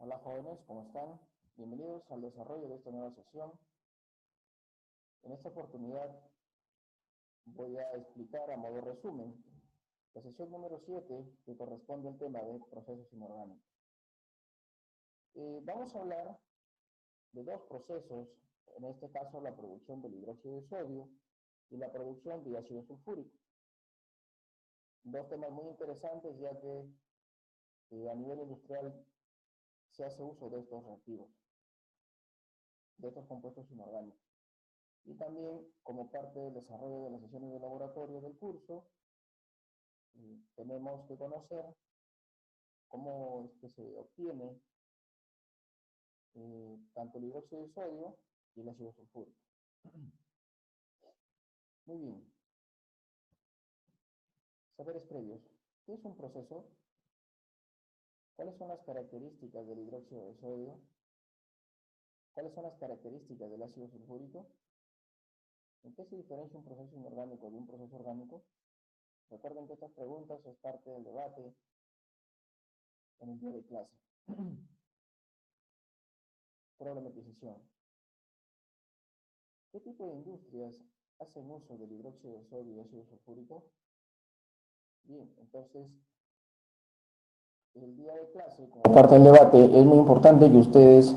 Hola jóvenes, ¿cómo están? Bienvenidos al desarrollo de esta nueva sesión. En esta oportunidad voy a explicar a modo resumen la sesión número 7 que corresponde al tema de procesos inorgánicos. Vamos a hablar de dos procesos, en este caso la producción del hidróxido de sodio y la producción de ácido sulfúrico. Dos temas muy interesantes ya que a nivel industrial se hace uso de estos reactivos, de estos compuestos inorgánicos. Y también, como parte del desarrollo de las sesiones de laboratorio del curso, tenemos que conocer cómo es que se obtiene tanto el hidróxido de sodio y el ácido sulfúrico. Muy bien. Saberes previos. ¿Qué es un proceso? ¿Cuáles son las características del hidróxido de sodio? ¿Cuáles son las características del ácido sulfúrico? ¿En qué se diferencia un proceso inorgánico de un proceso orgánico? Recuerden que estas preguntas es parte del debate en el día de clase. Problematización. ¿Qué tipo de industrias hacen uso del hidróxido de sodio y ácido sulfúrico? Bien, entonces, el día de clase, como parte del debate, es muy importante que ustedes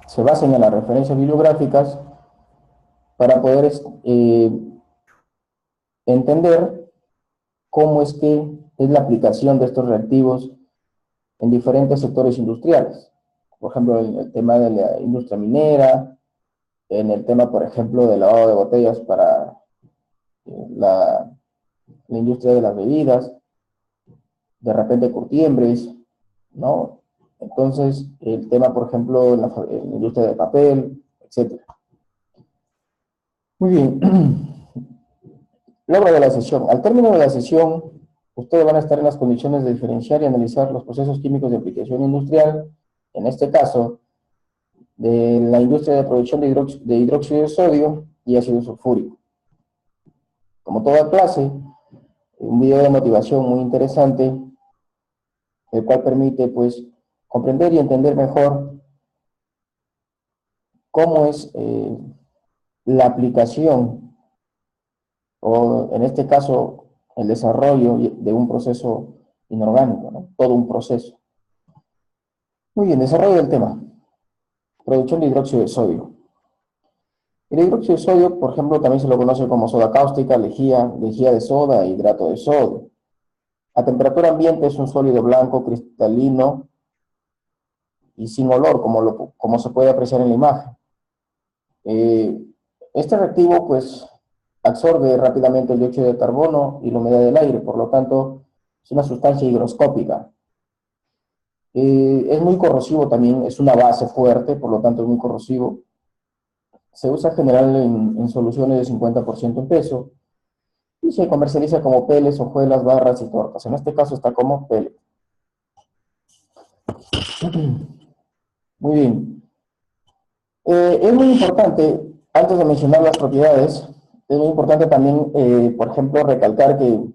se basen en las referencias bibliográficas para poder entender cómo es que es la aplicación de estos reactivos en diferentes sectores industriales. Por ejemplo, en el tema de la industria minera, en el tema, por ejemplo, del lavado de botellas para la industria de las bebidas, de repente curtiembres, ¿no? Entonces, el tema, por ejemplo, en la industria del papel, etc. Muy bien. Logro de la sesión. Al término de la sesión, ustedes van a estar en las condiciones de diferenciar y analizar los procesos químicos de aplicación industrial, en este caso, de la industria de producción de hidróxido de sodio y ácido sulfúrico. Como toda clase, un video de motivación muy interesante, el cual permite, pues, comprender y entender mejor cómo es la aplicación, o en este caso, el desarrollo de un proceso inorgánico, ¿no? Todo un proceso. Muy bien, desarrollo del tema. Producción de hidróxido de sodio. El hidróxido de sodio, por ejemplo, también se lo conoce como soda cáustica, lejía de soda e hidrato de sodio. A temperatura ambiente es un sólido blanco, cristalino y sin olor, como se puede apreciar en la imagen. Este reactivo, pues, absorbe rápidamente el dióxido de carbono y la humedad del aire, por lo tanto, es una sustancia higroscópica. Es muy corrosivo también, es una base fuerte, por lo tanto es muy corrosivo. Se usa en general en soluciones de 50% en peso y se comercializa como peles, hojuelas, barras y tortas. En este caso está como pellet. Muy bien. Es muy importante, antes de mencionar las propiedades, es muy importante también, por ejemplo, recalcar que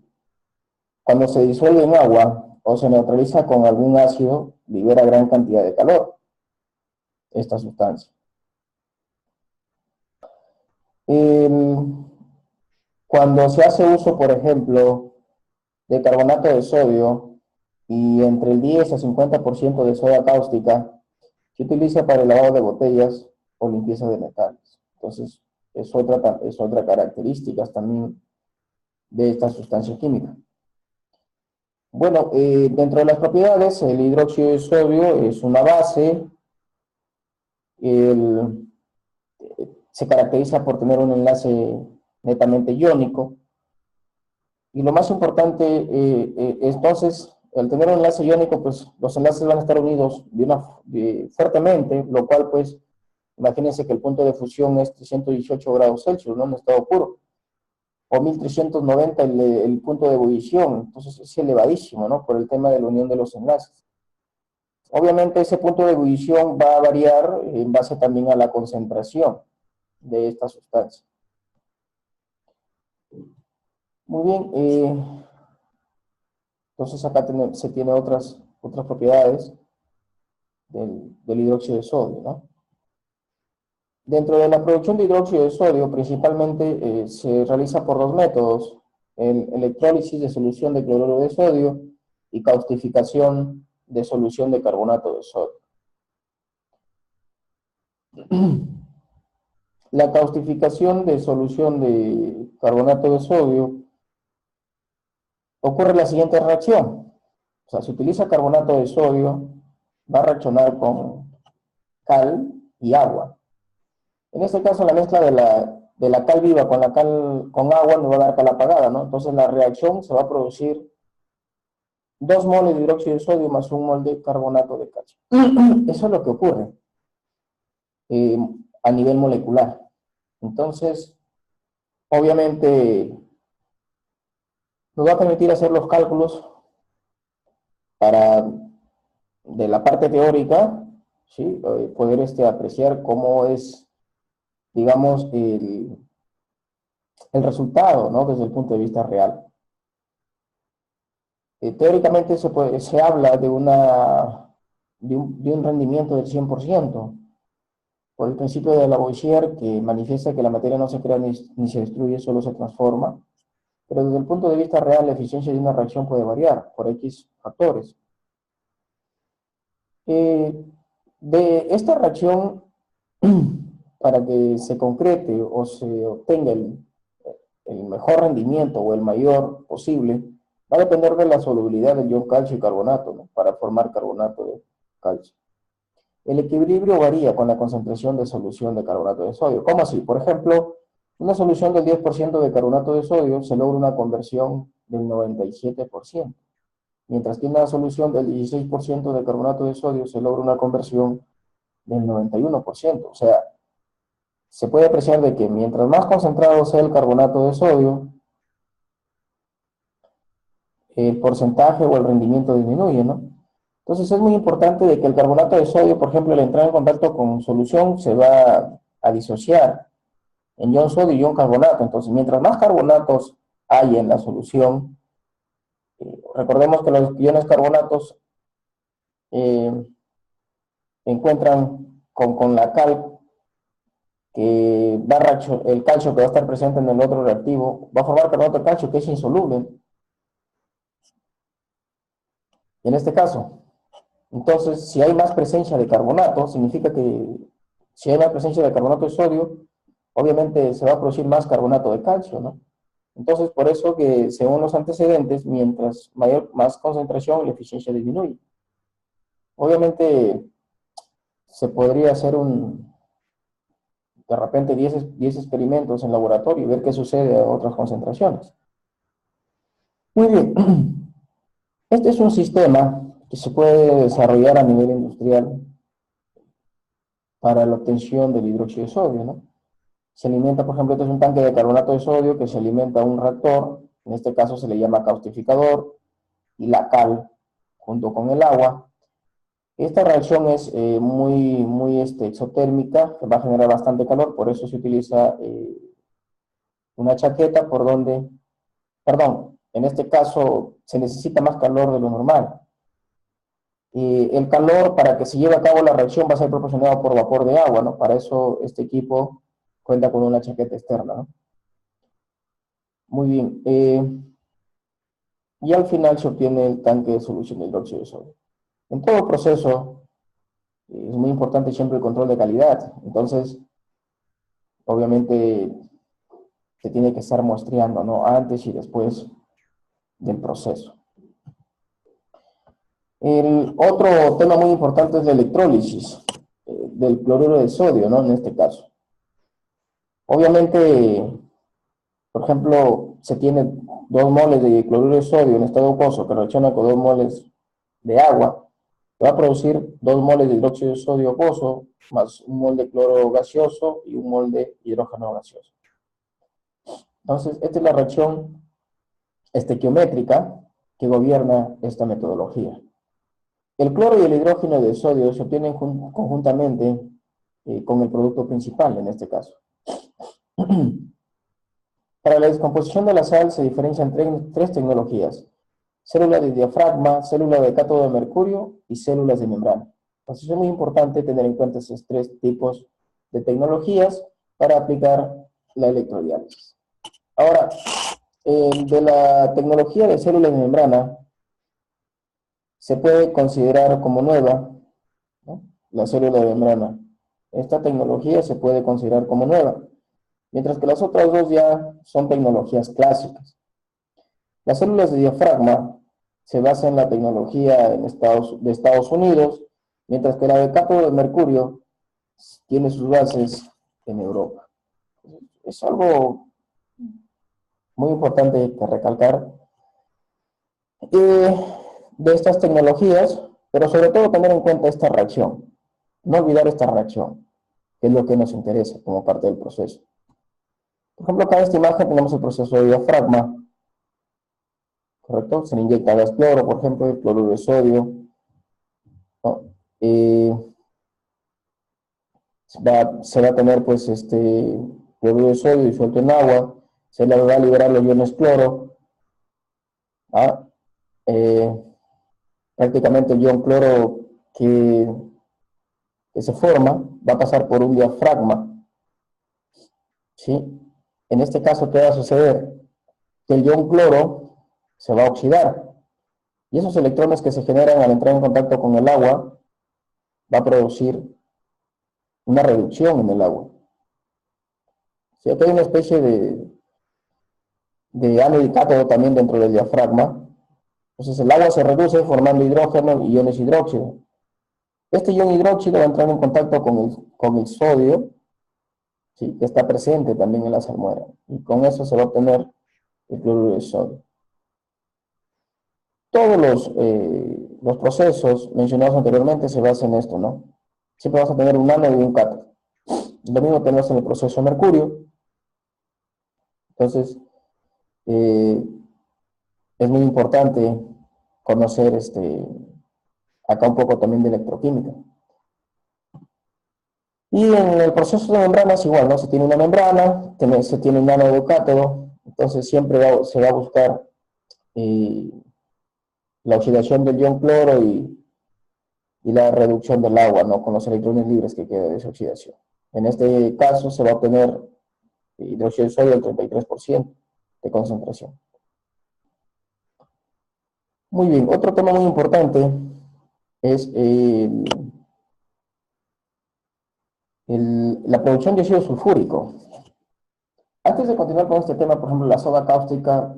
cuando se disuelve en agua o se neutraliza con algún ácido, libera gran cantidad de calor esta sustancia. Cuando se hace uso, por ejemplo, de carbonato de sodio y entre el 10 a 50% de soda cáustica, se utiliza para el lavado de botellas o limpieza de metales. Entonces, es otra característica también de esta sustancia química. Bueno, dentro de las propiedades, el hidróxido de sodio es una base, se caracteriza por tener un enlace netamente iónico, y lo más importante, entonces, al tener un enlace iónico, pues los enlaces van a estar unidos fuertemente, lo cual, pues, imagínense que el punto de fusión es 318 grados Celsius, ¿no? En estado puro, o 1390 el punto de ebullición, entonces es elevadísimo, ¿no? Por el tema de la unión de los enlaces. Obviamente ese punto de ebullición va a variar en base también a la concentración de esta sustancia. Muy bien, entonces acá se tiene otras propiedades. del hidróxido de sodio, ¿no? Dentro de la producción de hidróxido de sodio, principalmente se realiza por dos métodos: el electrólisis de solución de cloruro de sodio y caustificación de solución de carbonato de sodio. La caustificación de solución de carbonato de sodio ocurre la siguiente reacción. O sea, se utiliza carbonato de sodio, va a reaccionar con cal y agua. En este caso, la mezcla de la cal viva con la cal con agua nos va a dar cal apagada, ¿no? Entonces, la reacción se va a producir 2 moles de hidróxido de sodio más 1 mol de carbonato de calcio. Eso es lo que ocurre a nivel molecular. Entonces, obviamente, nos va a permitir hacer los cálculos para, de la parte teórica, ¿sí? Poder apreciar cómo es, digamos, el resultado, ¿no? Desde el punto de vista real. Teóricamente se habla de un rendimiento del 100%, por el principio de Lavoisier, que manifiesta que la materia no se crea ni se destruye, solo se transforma. Pero desde el punto de vista real, la eficiencia de una reacción puede variar por X factores. De esta reacción, para que se concrete o se obtenga el mejor rendimiento o el mayor posible, va a depender de la solubilidad del ion calcio y carbonato, ¿no? Para formar carbonato de calcio. El equilibrio varía con la concentración de solución de carbonato de sodio. ¿Cómo así? Por ejemplo, una solución del 10% de carbonato de sodio se logra una conversión del 97%, mientras que una solución del 16% de carbonato de sodio se logra una conversión del 91%. O sea, se puede apreciar de que mientras más concentrado sea el carbonato de sodio, el porcentaje o el rendimiento disminuye, ¿no? Entonces es muy importante de que el carbonato de sodio, por ejemplo, al entrar en contacto con solución, se va a disociar en ion sodio y ion carbonato. Entonces, mientras más carbonatos hay en la solución, recordemos que los iones carbonatos encuentran con la cal, que el calcio que va a estar presente en el otro reactivo, va a formar carbonato de calcio que es insoluble. Y en este caso, entonces, si hay más presencia de carbonato, significa que si hay más presencia de carbonato de sodio, obviamente se va a producir más carbonato de calcio, ¿no? Entonces, por eso que según los antecedentes, mientras más concentración, la eficiencia disminuye. Obviamente, se podría hacer de repente 10 experimentos en laboratorio y ver qué sucede a otras concentraciones. Muy bien. Este es un sistema que se puede desarrollar a nivel industrial para la obtención del hidróxido de sodio, ¿no? Se alimenta, por ejemplo, este es un tanque de carbonato de sodio que se alimenta a un reactor, en este caso se le llama caustificador, y la cal junto con el agua. Esta reacción es muy exotérmica, que va a generar bastante calor, por eso se utiliza una chaqueta por donde, perdón, en este caso se necesita más calor de lo normal. El calor para que se lleve a cabo la reacción va a ser proporcionado por vapor de agua, ¿no? Para eso este equipo cuenta con una chaqueta externa, ¿no? Muy bien. Y al final se obtiene el tanque de solución de hidróxido de sodio. En todo proceso es muy importante siempre el control de calidad. Entonces, obviamente, se tiene que estar muestreando, ¿no? Antes y después del proceso. El otro tema muy importante es la electrólisis del cloruro de sodio, ¿no? En este caso. Obviamente, por ejemplo, se tiene 2 moles de cloruro de sodio en estado acuoso que reacciona con 2 moles de agua, va a producir 2 moles de hidróxido de sodio acuoso más 1 mol de cloro gaseoso y 1 mol de hidrógeno gaseoso. Entonces, esta es la reacción estequiométrica que gobierna esta metodología. El cloro y el hidrógeno de sodio se obtienen conjuntamente con el producto principal, en este caso. Para la descomposición de la sal se diferencian tres tecnologías: célula de diafragma, célula de cátodo de mercurio y células de membrana. Entonces es muy importante tener en cuenta esos tres tipos de tecnologías para aplicar la electrodiálisis. Ahora, de la tecnología de células de membrana, se puede considerar como nueva, ¿no? La célula de membrana. Esta tecnología se puede considerar como nueva, mientras que las otras dos ya son tecnologías clásicas. Las células de diafragma se basan en la tecnología de Estados Unidos, mientras que la de cátodo de mercurio tiene sus bases en Europa. Es algo muy importante que recalcar de estas tecnologías, pero sobre todo tener en cuenta esta reacción. No olvidar esta reacción, que es lo que nos interesa como parte del proceso. Por ejemplo, acá en esta imagen tenemos el proceso de diafragma, ¿correcto? Se le inyecta gas cloro, por ejemplo, el cloruro de sodio, ¿no? Se va a tener, pues, cloruro de sodio disuelto en agua, se le va a liberar los iones cloro, ¿ah? Prácticamente el ion cloro que se forma va a pasar por un diafragma, ¿sí? En este caso, ¿qué va a suceder? Que el ion cloro se va a oxidar, y esos electrones que se generan al entrar en contacto con el agua va a producir una reducción en el agua. ¿Sí? Aquí hay una especie de ánodo y cátodo también dentro del diafragma. Entonces el agua se reduce formando hidrógeno y iones hidróxido. Este ion hidróxido va a entrar en contacto con el sodio, ¿sí? Que está presente también en la salmuera, y con eso se va a obtener el cloruro de sodio. Todos los procesos mencionados anteriormente se basan en esto, ¿no? Siempre vas a tener un ánodo y un cátodo. Lo mismo tenemos en el proceso de mercurio. Entonces, es muy importante conocer acá un poco también de electroquímica. Y en el proceso de membranas igual, ¿no? Se tiene una membrana, se tiene un ánodo cátodo, entonces siempre se va a buscar la oxidación del ion cloro y la reducción del agua, ¿no? Con los electrones libres que queda de esa oxidación. En este caso se va a obtener hidróxido de sodio del 33% de concentración. Muy bien, otro tema muy importante es la producción de óxido sulfúrico. Antes de continuar con este tema, por ejemplo, la soda cáustica,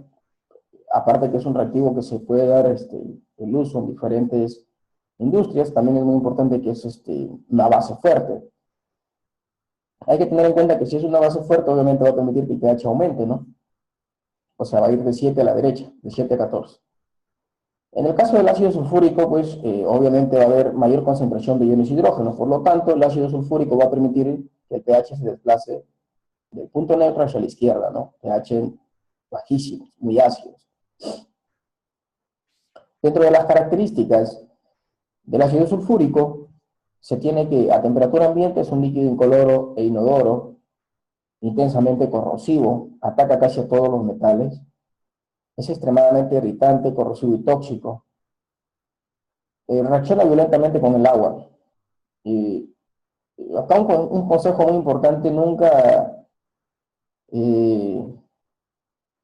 aparte que es un reactivo que se puede dar el uso en diferentes industrias, también es muy importante que es una base fuerte. Hay que tener en cuenta que si es una base fuerte, obviamente va a permitir que el pH aumente, ¿no? O sea, va a ir de 7 a la derecha, de 7 a 14. En el caso del ácido sulfúrico, pues obviamente va a haber mayor concentración de iones hidrógenos, por lo tanto el ácido sulfúrico va a permitir que el pH se desplace del punto neutro hacia la izquierda, ¿no? pH bajísimos, muy ácidos. Dentro de las características del ácido sulfúrico, se tiene que a temperatura ambiente es un líquido incoloro e inodoro, intensamente corrosivo, ataca casi a todos los metales, es extremadamente irritante, corrosivo y tóxico, reacciona violentamente con el agua. Y acá un consejo muy importante: nunca,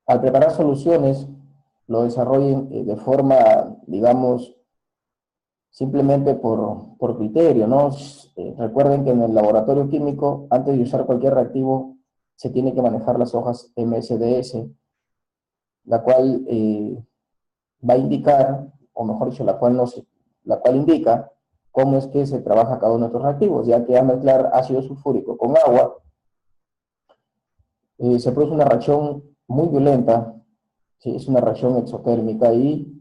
al preparar soluciones, lo desarrollen de forma, digamos, simplemente por criterio, ¿no? Recuerden que en el laboratorio químico, antes de usar cualquier reactivo, se tiene que manejar las hojas MSDS, la cual va a indicar, o mejor dicho, la cual indica cómo es que se trabaja cada uno de estos reactivos, ya que al mezclar ácido sulfúrico con agua, se produce una reacción muy violenta, ¿sí? Es una reacción exotérmica y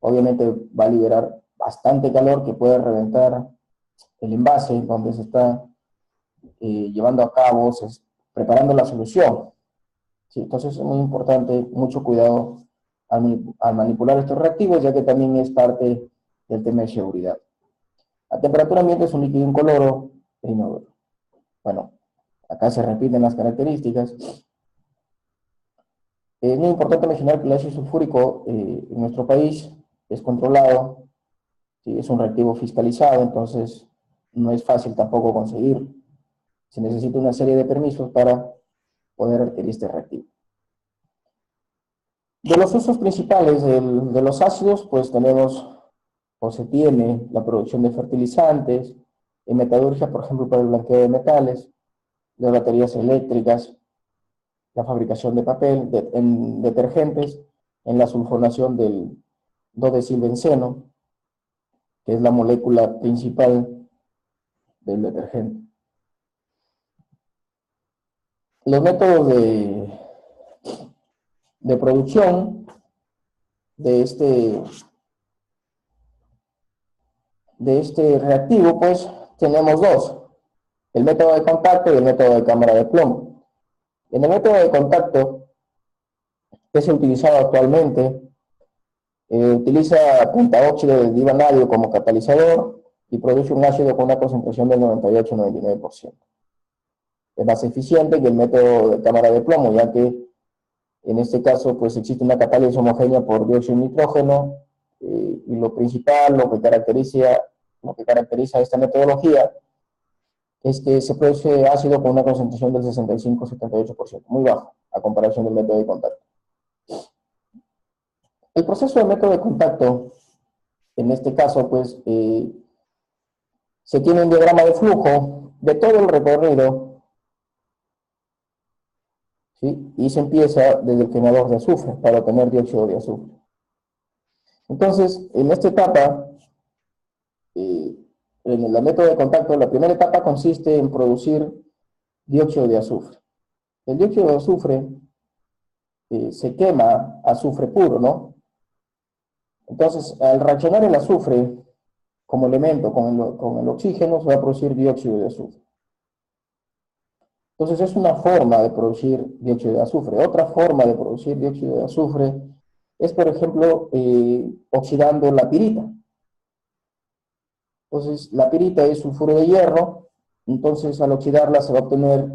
obviamente va a liberar bastante calor que puede reventar el envase donde se está llevando a cabo, preparando la solución. ¿Sí? Entonces es muy importante, mucho cuidado al manipular estos reactivos, ya que también es parte del tema de seguridad. A temperatura ambiente es un líquido incoloro e inodoro. Bueno, acá se repiten las características. Es muy importante mencionar que el ácido sulfúrico en nuestro país es controlado, ¿sí? Es un reactivo fiscalizado, entonces no es fácil tampoco conseguirlo. Se necesita una serie de permisos para poder adquirir este reactivo. De los usos principales de los ácidos, pues tenemos o se tiene la producción de fertilizantes, en metalurgia, por ejemplo, para el blanqueo de metales, de baterías eléctricas, la fabricación de papel, en detergentes, en la sulfonación del dodesilbenceno, que es la molécula principal del detergente. Los métodos de producción de este reactivo, pues tenemos dos: el método de contacto y el método de cámara de plomo. En el método de contacto, que es utilizado actualmente, utiliza pentaóxido de divanadio como catalizador y produce un ácido con una concentración del 98-99%. Es más eficiente que el método de cámara de plomo, ya que en este caso pues existe una catálisis homogénea por dióxido de nitrógeno, y lo principal, lo que caracteriza esta metodología es que se produce ácido con una concentración del 65-78%, muy bajo a comparación del método de contacto. El proceso del método de contacto, en este caso, pues, se tiene un diagrama de flujo de todo el recorrido, ¿sí? Y se empieza desde el quemador de azufre para obtener dióxido de azufre. Entonces, en esta etapa, en el método de contacto, la primera etapa consiste en producir dióxido de azufre. El dióxido de azufre se quema azufre puro, ¿no? Entonces, al reaccionar el azufre como elemento con el oxígeno, se va a producir dióxido de azufre. Entonces, es una forma de producir dióxido de azufre. Otra forma de producir dióxido de azufre es, por ejemplo, oxidando la pirita. Entonces, la pirita es sulfuro de hierro, entonces al oxidarla se va a obtener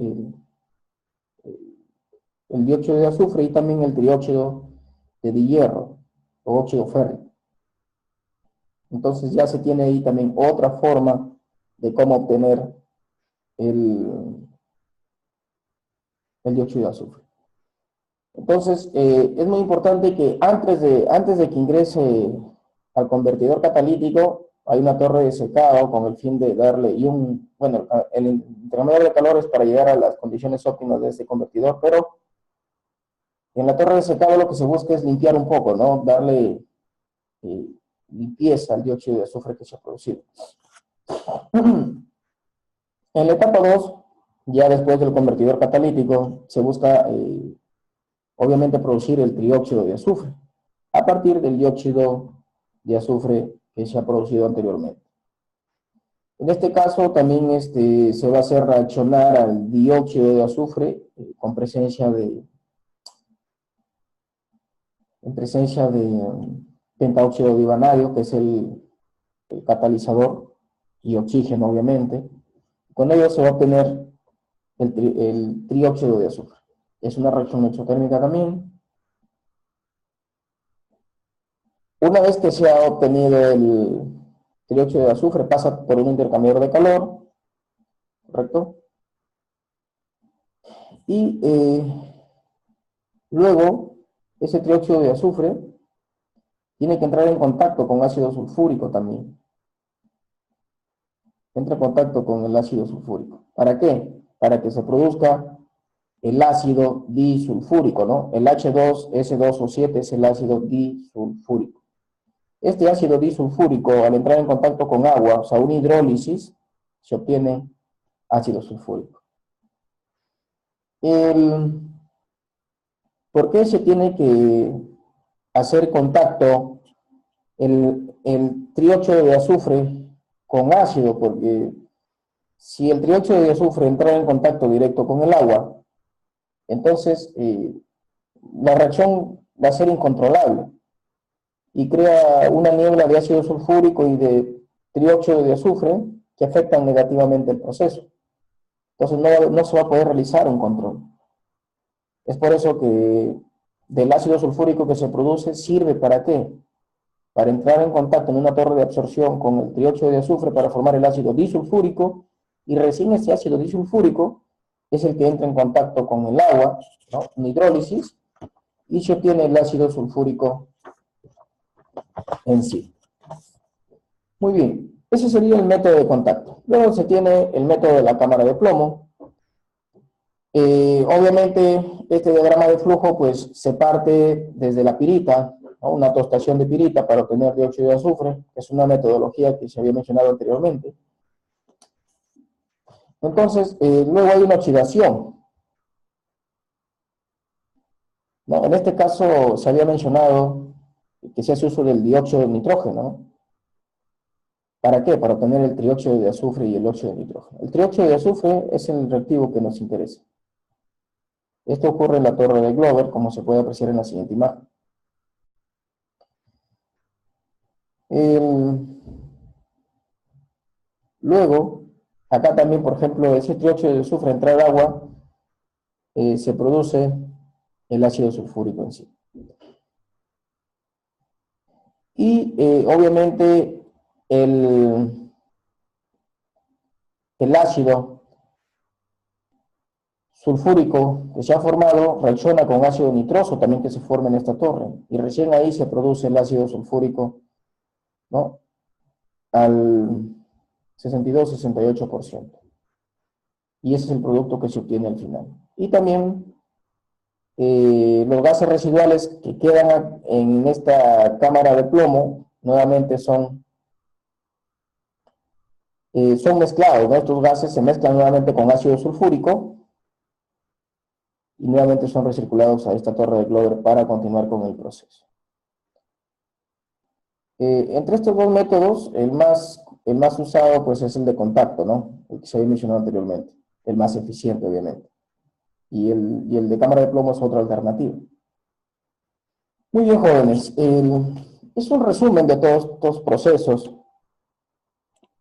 el dióxido de azufre y también el trióxido de dihierro o óxido férrico. Entonces ya se tiene ahí también otra forma de cómo obtener el dióxido de azufre. Entonces, es muy importante que antes de que ingrese al convertidor catalítico, hay una torre de secado con el fin de darle, el intercambiador de calor es para llegar a las condiciones óptimas de este convertidor, pero en la torre de secado lo que se busca es limpiar un poco, ¿no? Darle limpieza al dióxido de azufre que se ha producido. En la etapa 2, ya después del convertidor catalítico, se busca obviamente producir el trióxido de azufre a partir del dióxido de azufre que se ha producido anteriormente. En este caso también se va a hacer reaccionar al dióxido de azufre en presencia de pentaóxido de vanadio, que es el catalizador, y oxígeno obviamente. Con ello se va a obtener el trióxido de azufre. Es una reacción exotérmica también. Una vez que se ha obtenido el trióxido de azufre, pasa por un intercambiador de calor, ¿correcto? Y luego, ese trióxido de azufre tiene que entrar en contacto con ácido sulfúrico también. Entra en contacto con el ácido sulfúrico. ¿Para qué? Para que se produzca el ácido disulfúrico, ¿no? El H2S2O7 es el ácido disulfúrico. Este ácido disulfúrico, al entrar en contacto con agua, o sea, una hidrólisis, se obtiene ácido sulfúrico. ¿Por qué se tiene que hacer contacto el trióxido de azufre con ácido? Porque si el trióxido de azufre entra en contacto directo con el agua, entonces la reacción va a ser incontrolable y crea una niebla de ácido sulfúrico y de trióxido de azufre que afectan negativamente el proceso. Entonces no se va a poder realizar un control. Es por eso que del ácido sulfúrico que se produce, ¿sirve para qué? para entrar en contacto en una torre de absorción con el trióxido de azufre para formar el ácido disulfúrico, y recién ese ácido disulfúrico es el que entra en contacto con el agua, ¿no?, en hidrólisis, y se obtiene el ácido sulfúrico en sí. Muy bien, ese sería el método de contacto. Luego se tiene el método de la cámara de plomo. Obviamente, este diagrama de flujo pues se parte desde la pirita, ¿no?, una tostación de pirita para obtener dióxido de azufre, que es una metodología que se había mencionado anteriormente. Entonces, luego hay una oxidación, ¿no? En este caso se había mencionado que se hace uso del dióxido de nitrógeno, ¿no? ¿Para qué? Para obtener el trióxido de azufre y el óxido de nitrógeno. El trióxido de azufre es el reactivo que nos interesa. Esto ocurre en la torre de Glover, como se puede apreciar en la siguiente imagen. Luego, acá también, por ejemplo, ese trióxido de azufre entra al agua, se produce el ácido sulfúrico en sí. Y obviamente el ácido sulfúrico que se ha formado reacciona con ácido nitroso también que se forma en esta torre, y recién ahí se produce el ácido sulfúrico, ¿no?, al 62-68%. Y ese es el producto que se obtiene al final. Y también los gases residuales que quedan en esta cámara de plomo, nuevamente son mezclados, ¿no? Estos gases se mezclan nuevamente con ácido sulfúrico y nuevamente son recirculados a esta torre de Glover para continuar con el proceso. Entre estos dos métodos, el más usado pues es el de contacto, ¿no?, el que se había mencionado anteriormente, el más eficiente obviamente. Y el de cámara de plomo es otra alternativa. Muy bien, jóvenes, es un resumen de todos estos procesos.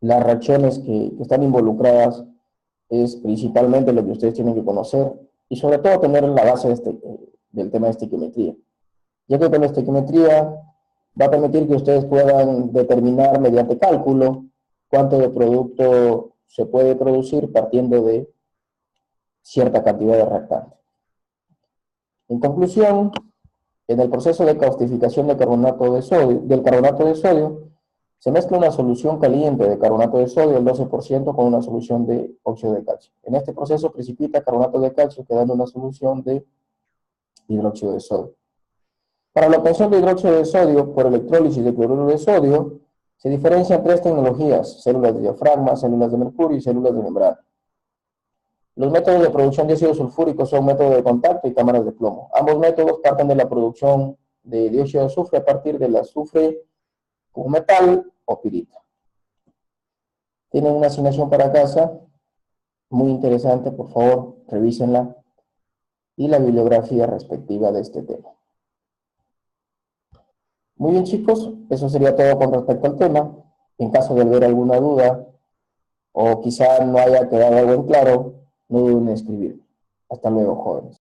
Las reacciones que están involucradas es principalmente lo que ustedes tienen que conocer y sobre todo tener la base del tema de estequiometría, ya que con la estequiometría va a permitir que ustedes puedan determinar mediante cálculo cuánto de producto se puede producir partiendo de cierta cantidad de reactante. En conclusión, en el proceso de caustificación del carbonato de sodio, se mezcla una solución caliente de carbonato de sodio, el 12%, con una solución de óxido de calcio. En este proceso precipita carbonato de calcio, quedando una solución de hidróxido de sodio. Para la obtención de hidróxido de sodio por electrólisis de cloruro de sodio, se diferencian tres tecnologías: células de diafragma, células de mercurio y células de membrana. Los métodos de producción de ácido sulfúrico son métodos de contacto y cámaras de plomo. Ambos métodos parten de la producción de dióxido de azufre a partir del azufre como metal o pirita. Tienen una asignación para casa, muy interesante, por favor, revísenla, y la bibliografía respectiva de este tema. Muy bien, chicos, eso sería todo con respecto al tema. En caso de haber alguna duda, o quizá no haya quedado algo en claro, no duden en escribir. Hasta luego, jóvenes.